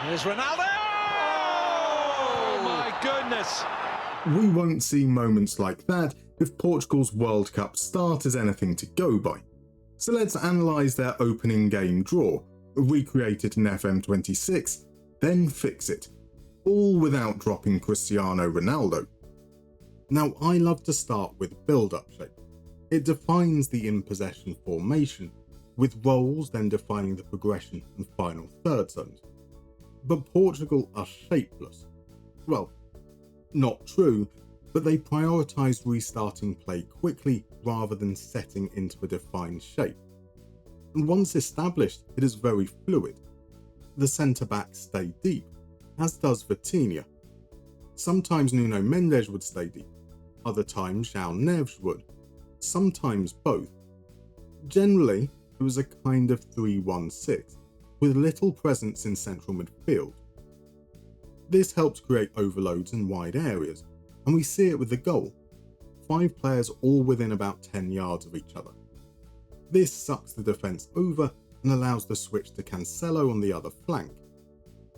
Here's Ronaldo! Oh my goodness! We won't see moments like that if Portugal's World Cup start is anything to go by. So let's analyse their opening game draw, recreate it in FM26, then fix it, all without dropping Cristiano Ronaldo. Now, I love to start with build-up shape. It defines the in-possession formation, with roles then defining the progression and final third zones. But Portugal are shapeless. Well, not true, but they prioritised restarting play quickly rather than setting into a defined shape. And once established, it is very fluid. The centre-backs stay deep, as does Vitinha. Sometimes Nuno Mendes would stay deep, other times João Neves would, sometimes both. Generally, it was a kind of 3-1-6, with little presence in central midfield. This helps create overloads in wide areas, and we see it with the goal. 5 players all within about 10 yards of each other. This sucks the defence over and allows the switch to Cancelo on the other flank.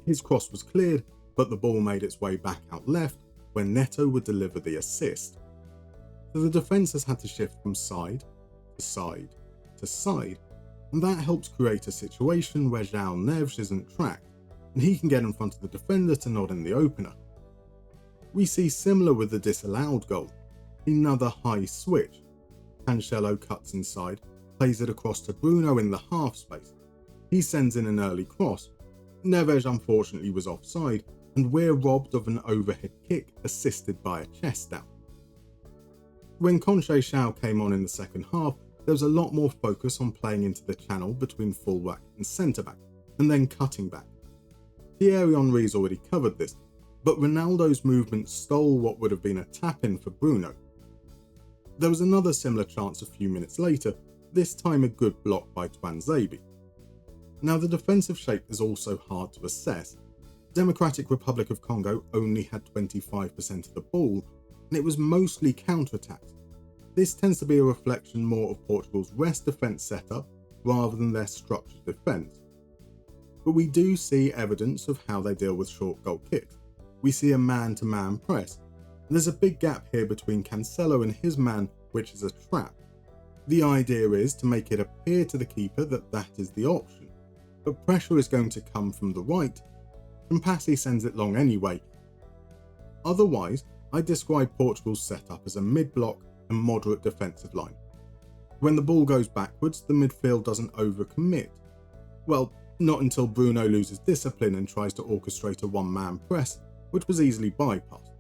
His cross was cleared, but the ball made its way back out left where Neto would deliver the assist. So the defence has had to shift from side to side to side, and that helps create a situation where João Neves isn't tracked, and he can get in front of the defender to nod in the opener. We see similar with the disallowed goal, another high switch. Cancelo cuts inside, plays it across to Bruno in the half space. He sends in an early cross. Neves unfortunately was offside, and we're robbed of an overhead kick assisted by a chest down. When Conceição came on in the second half, there was a lot more focus on playing into the channel between fullback and centre-back, and then cutting back. Thierry Henry's already covered this, but Ronaldo's movement stole what would have been a tap-in for Bruno. There was another similar chance a few minutes later, this time a good block by Tuanzebe. Now, the defensive shape is also hard to assess. Democratic Republic of Congo only had 25% of the ball, and it was mostly counterattacks. This tends to be a reflection more of Portugal's rest defence setup rather than their structured defence. But we do see evidence of how they deal with short goal kicks. We see a man-to-man press, and there's a big gap here between Cancelo and his man, which is a trap. The idea is to make it appear to the keeper that that is the option, but pressure is going to come from the right, and Passy sends it long anyway. Otherwise, I describe Portugal's setup as a mid-block and moderate defensive line. When the ball goes backwards, the midfield doesn't overcommit. Well, not until Bruno loses discipline and tries to orchestrate a one-man press, which was easily bypassed.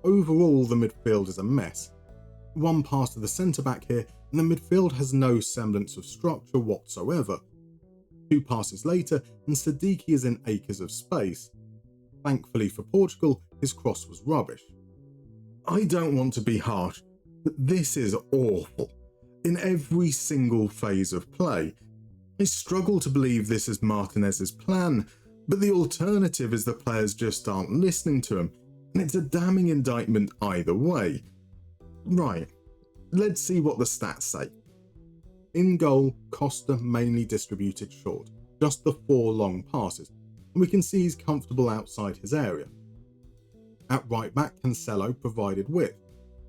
Overall, the midfield is a mess. One pass to the centre-back here, and the midfield has no semblance of structure whatsoever. 2 passes later, and Sadiki is in acres of space. Thankfully for Portugal, his cross was rubbish. I don't want to be harsh, but this is awful. In every single phase of play, I struggle to believe this is Martinez's plan, but the alternative is the players just aren't listening to him, and it's a damning indictment either way. Right, let's see what the stats say. In goal, Costa mainly distributed short, just the 4 long passes, and we can see he's comfortable outside his area. At right back, Cancelo provided width,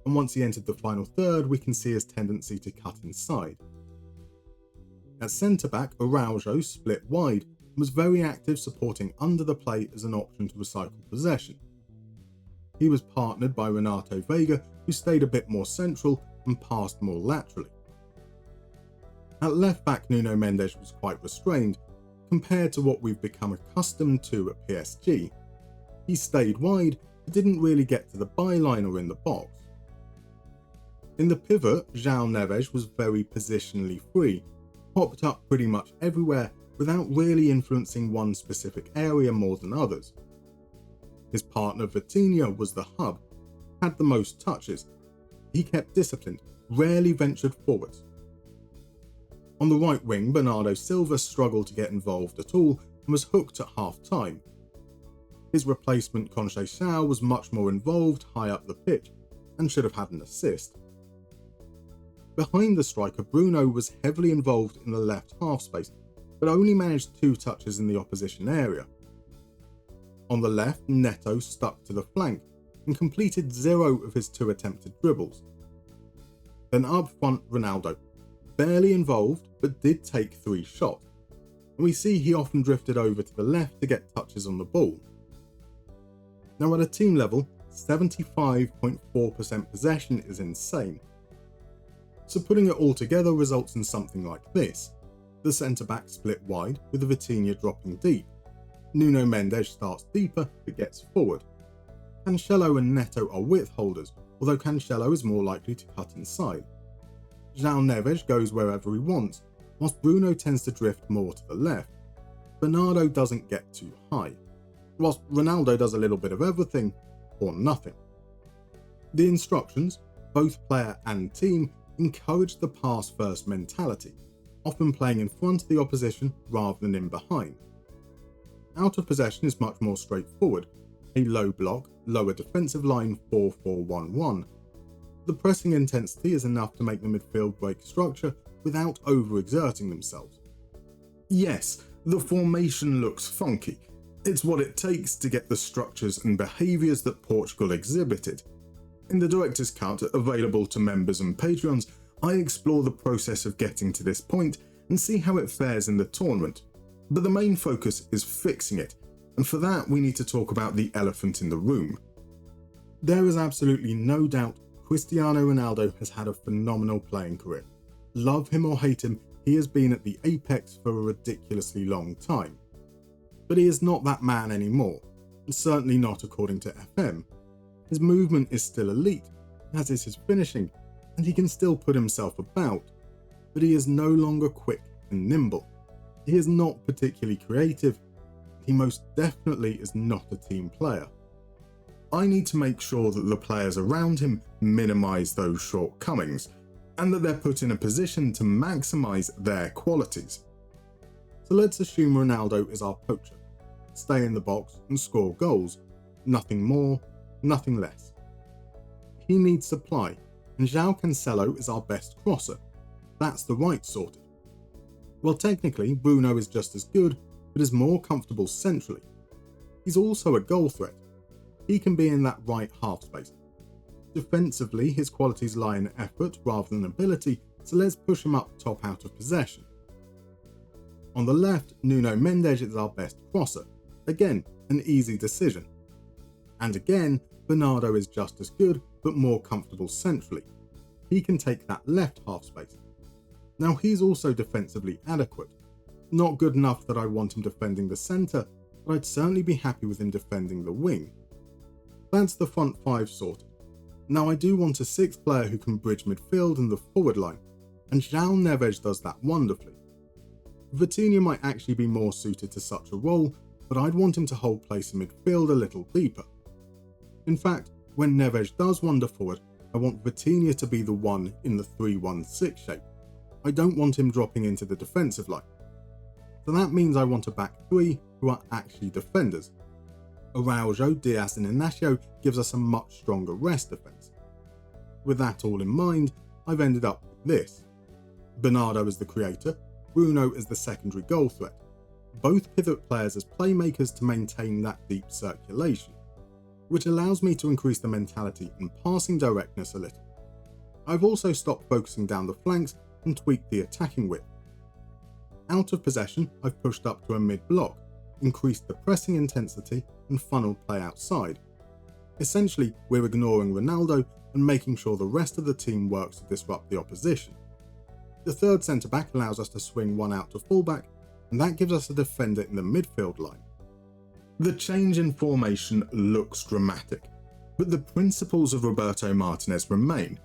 and once he entered the final third, we can see his tendency to cut inside. At centre back, Araujo split wide and was very active, supporting under the plate as an option to recycle possession. He was partnered by Renato Veiga, who stayed a bit more central and passed more laterally. At left back, Nuno Mendes was quite restrained compared to what we've become accustomed to at PSG. He stayed wide but didn't really get to the byline or in the box. In the pivot, João Neves was very positionally free, popped up pretty much everywhere without really influencing one specific area more than others. His partner Vitinha was the hub, had the most touches. He kept disciplined, rarely ventured forwards. On the right wing, Bernardo Silva struggled to get involved at all and was hooked at half-time. His replacement Conceição was much more involved high up the pitch and should have had an assist. Behind the striker, Bruno was heavily involved in the left half space, but only managed 2 touches in the opposition area. On the left, Neto stuck to the flank and completed 0 of his 2 attempted dribbles. Then up front, Ronaldo, barely involved but did take 3 shots, and we see he often drifted over to the left to get touches on the ball. Now at a team level, 75.4% possession is insane. So putting it all together results in something like this. The centre-back split wide with Vitinha dropping deep. Nuno Mendes starts deeper but gets forward. Cancelo and Neto are width holders, although Cancelo is more likely to cut inside. João Neves goes wherever he wants, whilst Bruno tends to drift more to the left. Bernardo doesn't get too high, whilst Ronaldo does a little bit of everything or nothing. The instructions, both player and team, encourage the pass-first mentality, often playing in front of the opposition rather than in behind. Out of possession is much more straightforward, a low block, lower defensive line 4-4-1-1. The pressing intensity is enough to make the midfield break structure without overexerting themselves. Yes, the formation looks funky. It's what it takes to get the structures and behaviours that Portugal exhibited. In the director's cut, available to members and Patreons, I explore the process of getting to this point and see how it fares in the tournament. But the main focus is fixing it, and for that we need to talk about the elephant in the room. There is absolutely no doubt Cristiano Ronaldo has had a phenomenal playing career. Love him or hate him, he has been at the apex for a ridiculously long time. But he is not that man anymore, and certainly not according to FM. His movement is still elite, as is his finishing, and he can still put himself about, but he is no longer quick and nimble. He is not particularly creative. He most definitely is not a team player. I need to make sure that the players around him minimise those shortcomings, and that they're put in a position to maximise their qualities. So let's assume Ronaldo is our poacher. Stay in the box and score goals. Nothing more, nothing less. He needs supply, and João Cancelo is our best crosser. That's the right sorted. Well, technically, Bruno is just as good, but is more comfortable centrally. He's also a goal threat. He can be in that right half space. Defensively, his qualities lie in effort rather than ability, so let's push him up top out of possession. On the left, Nuno Mendes is our best crosser. Again, an easy decision. And again, Bernardo is just as good, but more comfortable centrally. He can take that left half space. Now he's also defensively adequate. Not good enough that I want him defending the centre, but I'd certainly be happy with him defending the wing. That's the front 5 sorted. Now I do want a 6th player who can bridge midfield and the forward line, and João Neves does that wonderfully. Vitinha might actually be more suited to such a role, but I'd want him to hold place in midfield a little deeper. In fact, when Neves does wander forward, I want Vitinha to be the one in the 3-1-6 shape. I don't want him dropping into the defensive line. So that means I want a back 3 who are actually defenders. Araujo, Diaz and Inacio gives us a much stronger rest defence. With that all in mind, I've ended up with this. Bernardo as the creator, Bruno as the secondary goal threat. Both pivot players as playmakers to maintain that deep circulation, which allows me to increase the mentality and passing directness a little. I've also stopped focusing down the flanks and tweaked the attacking width. Out of possession, I've pushed up to a mid-block, increased the pressing intensity and funneled play outside. Essentially, we're ignoring Ronaldo and making sure the rest of the team works to disrupt the opposition. The third centre-back allows us to swing one out to fullback, and that gives us a defender in the midfield line. The change in formation looks dramatic, but the principles of Roberto Martinez remain.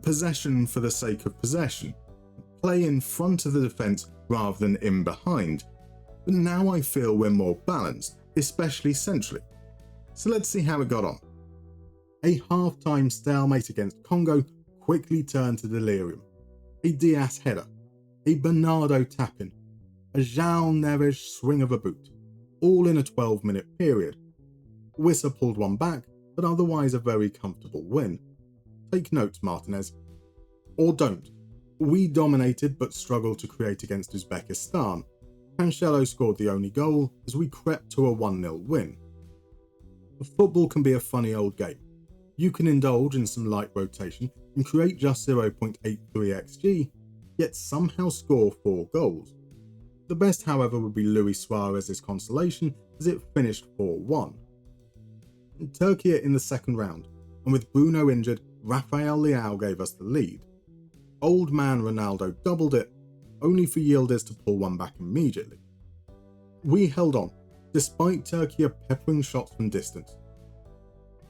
Possession for the sake of possession. Play in front of the defence rather than in behind. But now I feel we're more balanced, especially centrally. So let's see how it got on. A half-time stalemate against Congo quickly turned to delirium. A Diaz header. A Bernardo tap-in. A João Neves swing of a boot. All in a 12-minute period. Wissa pulled one back, but otherwise a very comfortable win. Take notes, Martinez. Or don't. We dominated but struggled to create against Uzbekistan. Cancelo scored the only goal as we crept to a 1-0 win. Football can be a funny old game. You can indulge in some light rotation and create just 0.83 xg, yet somehow score 4 goals. The best, however, would be Luis Suarez's consolation as it finished 4-1. Turkey in the second round, and with Bruno injured, Rafael Leao gave us the lead. Old man Ronaldo doubled it, only for Yildiz to pull one back immediately. We held on, despite Turkey peppering shots from distance.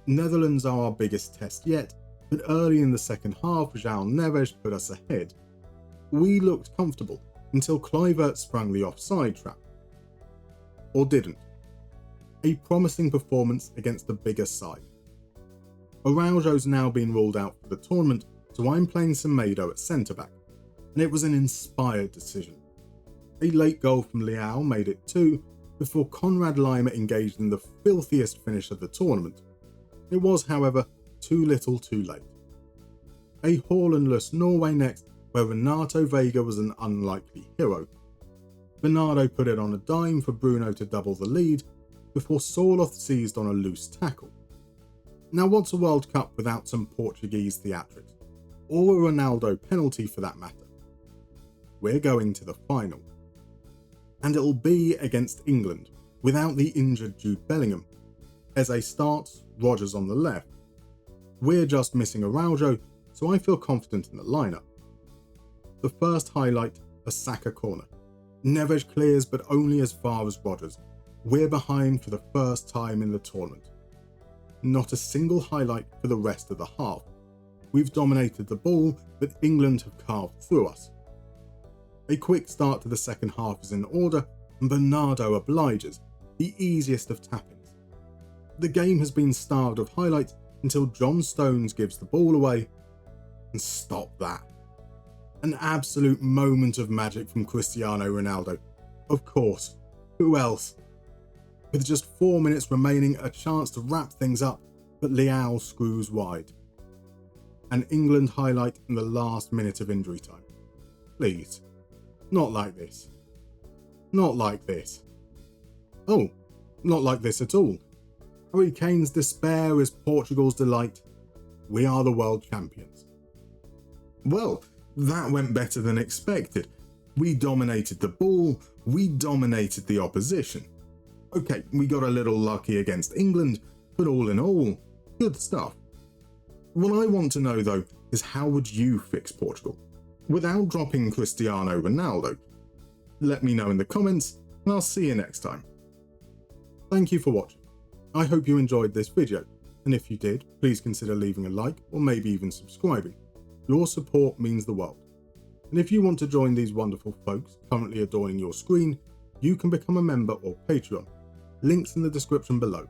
Netherlands are our biggest test yet, but early in the second half, João Neves put us ahead. We looked comfortable until Kluivert sprung the offside trap. Or didn't. A promising performance against the bigger side. Araujo's now been ruled out for the tournament, so I'm playing Semedo at centre-back, and it was an inspired decision. A late goal from Leao made it 2, before Konrad Laimer engaged in the filthiest finish of the tournament. It was, however, too little too late. A Haalandless Norway next, where Renato Vega was an unlikely hero. Bernardo put it on a dime for Bruno to double the lead, before Sorloth seized on a loose tackle. Now what's a World Cup without some Portuguese theatrics? Or a Ronaldo penalty for that matter? We're going to the final. And it'll be against England, without the injured Jude Bellingham. Eze starts, Rodgers on the left. We're just missing Araujo, so I feel confident in the lineup. The first highlight, a Saka corner. Neves clears, but only as far as Rodgers. We're behind for the first time in the tournament. Not a single highlight for the rest of the half. We've dominated the ball, but England have carved through us. A quick start to the second half is in order, and Bernardo obliges, the easiest of tap-ins. The game has been starved of highlights until John Stones gives the ball away, and stop that. An absolute moment of magic from Cristiano Ronaldo. Of course, who else? With just 4 minutes remaining, a chance to wrap things up, but Leao screws wide. An England highlight in the last minute of injury time. Please, not like this. Not like this. Oh, not like this at all. Harry Kane's despair is Portugal's delight. We are the world champions. Well, that went better than expected. We dominated the ball, we dominated the opposition. Okay, we got a little lucky against England, but all in all, good stuff. What I want to know though is how would you fix Portugal? Without dropping Cristiano Ronaldo? Let me know in the comments, and I'll see you next time. Thank you for watching. I hope you enjoyed this video, and if you did, please consider leaving a like or maybe even subscribing. Your support means the world. And if you want to join these wonderful folks currently adorning your screen, you can become a member or Patreon. Links in the description below.